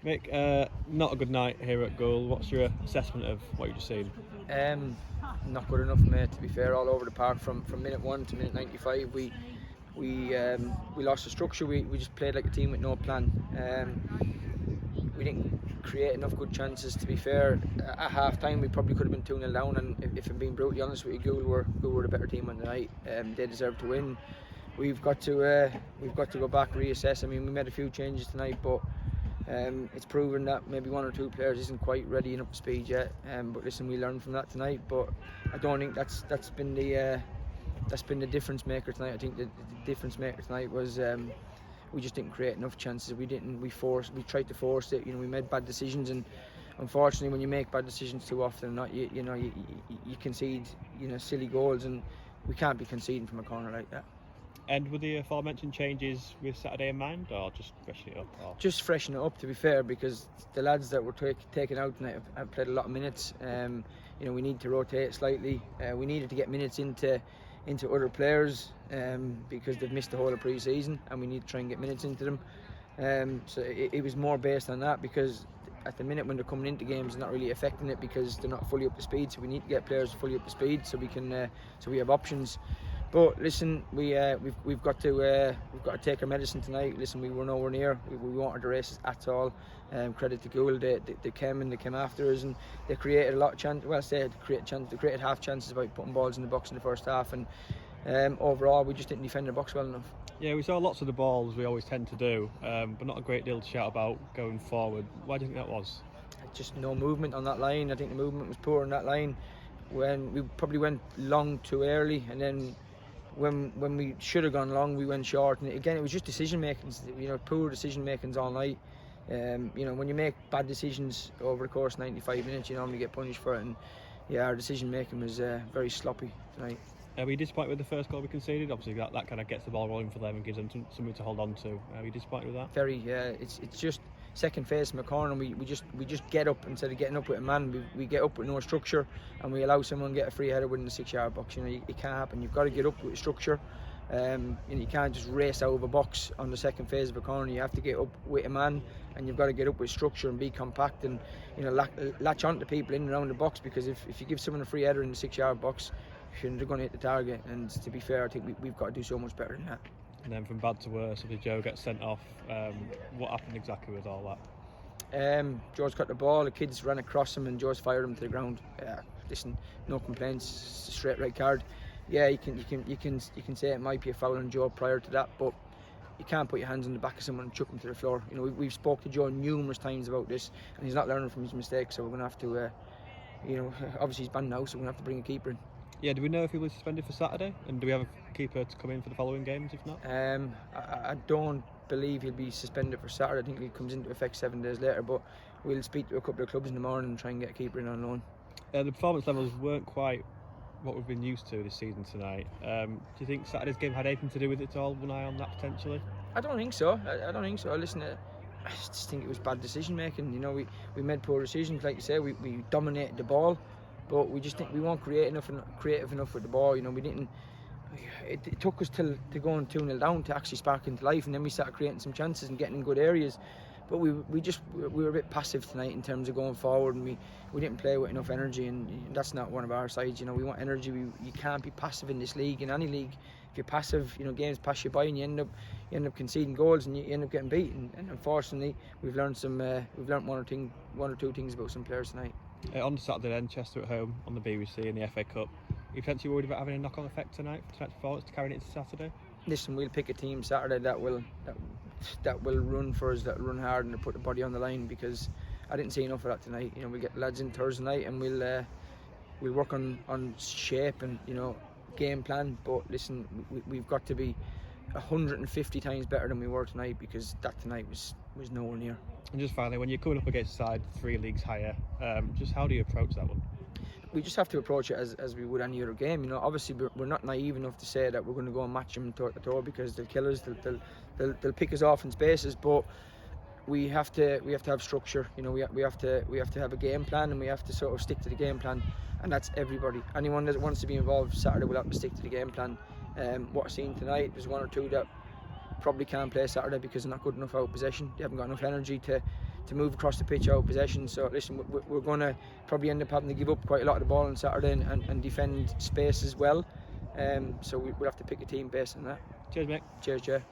Mick, not a good night here at Goole. What's your assessment of what you've just seen? Not good enough, mate. To be fair, all over the park from minute 1 to minute 95, we lost the structure. We just played like a team with no plan. We didn't create enough good chances. To be fair, at half time we probably could have been 2-0 down, and if I'm being brutally honest with you, Goole were the better team on the night. They deserve to win. We've got to go back, reassess. I mean, we made a few changes tonight, but it's proven that maybe one or two players isn't quite ready and up to speed yet. But listen, we learned from that tonight. But I don't think that's been the difference maker tonight. I think the difference maker tonight was we just didn't create enough chances. We tried to force it. We made bad decisions, and unfortunately, when you make bad decisions too often, you concede silly goals, and we can't be conceding from a corner like that. And were the aforementioned changes with Saturday in mind, or just freshen it up? Or? Just freshen it up, to be fair, because the lads that were taken out tonight have played a lot of minutes. We need to rotate slightly. We needed to get minutes into other players because they've missed the whole of pre-season, and we need to try and get minutes into them. So it was more based on that, because at the minute when they're coming into games, it's not really affecting it because they're not fully up to speed. So we need to get players fully up to speed so we can so we have options. But listen, we've got to take our medicine tonight. Listen, we were nowhere near. We wanted the races at all. Credit to Goole, they came after us, and they created a lot of chances. Well, they created half chances by putting balls in the box in the first half, and overall we just didn't defend the box well enough. Yeah, we saw lots of the balls we always tend to do, but not a great deal to shout about going forward. Why do you think that was? Just no movement on that line. I think the movement was poor on that line. When we probably went long too early, and then when we should have gone long, we went short. And again, it was just decision making. Poor decision makings all night. When you make bad decisions over the course of 95 minutes, you normally get punished for it. And yeah, our decision making was very sloppy tonight. Are we disappointed with the first goal we conceded? Obviously, that kind of gets the ball rolling for them and gives them something to hold on to. Are we disappointed with that? Very. It's just second phase from a corner, and we just get up instead of getting up with a man. We get up with no structure, and we allow someone to get a free header within the 6-yard box. It can't happen. You've got to get up with structure. You can't just race out of a box on the second phase of a corner. You have to get up with a man, and you've got to get up with structure and be compact, and latch on to people in and around the box, because if you give someone a free header in the 6-yard box, they're going to hit the target. And to be fair, I think we've got to do so much better than that. And then from bad to worse, if Joe gets sent off, what happened exactly with all that? Joe's got the ball, the kids ran across him, and Joe's fired him to the ground. Listen, no complaints, straight red card. Yeah, you can say it might be a foul on Joe prior to that, but you can't put your hands on the back of someone and chuck them to the floor. We've spoke to Joe numerous times about this, and he's not learning from his mistakes. So we're going to have to, obviously he's banned now, so we're going to have to bring a keeper in. Yeah, do we know if he was suspended for Saturday? And do we have a keeper to come in for the following games, if not? I don't believe he'll be suspended for Saturday. I think he comes into effect 7 days later, but we'll speak to a couple of clubs in the morning and try and get a keeper in on loan. The performance levels weren't quite what we've been used to this season tonight. Do you think Saturday's game had anything to do with it at all? One eye on that potentially? I don't think so. I don't think so. Listen, I just think it was bad decision making. We made poor decisions. Like you say, we dominated the ball, but we just think we weren't creative enough with the ball. We didn't. It took us to going 2-0 down to actually spark into life, and then we started creating some chances and getting in good areas. But we were a bit passive tonight in terms of going forward, and we didn't play with enough energy, and that's not one of our sides. We want energy. You can't be passive in this league, in any league. If you're passive, games pass you by, and you end up conceding goals, and you end up getting beaten. And unfortunately, we've learned one or two things about some players tonight. On Saturday then, Chester at home on the BBC in the FA Cup. Are you potentially worried about having a knock-on effect tonight's performance to carry it into Saturday? Listen, we'll pick a team Saturday that will run for us, that will run hard and put the body on the line, because I didn't see enough of that tonight. We'll get the lads in Thursday night, and we'll work on shape and game plan. But listen, we've got to be 150 times better than we were tonight, because that tonight was nowhere near. And just finally, when you're coming up against a side 3 leagues higher, just how do you approach that one? We just have to approach it as we would any other game. Obviously we're not naive enough to say that we're going to go and match them toe to toe, because they'll kill us. They'll pick us off in spaces. But we have to have structure. We have to have a game plan, and we have to sort of stick to the game plan. And that's everybody. Anyone that wants to be involved Saturday will have to stick to the game plan. What I've seen tonight, there's 1 or 2 that probably can't play Saturday because they're not good enough out of possession. They haven't got enough energy to move across the pitch out of possession. So listen, we're going to probably end up having to give up quite a lot of the ball on Saturday and defend space as well. So we'll have to pick a team based on that. Cheers, mate. Cheers, Jay.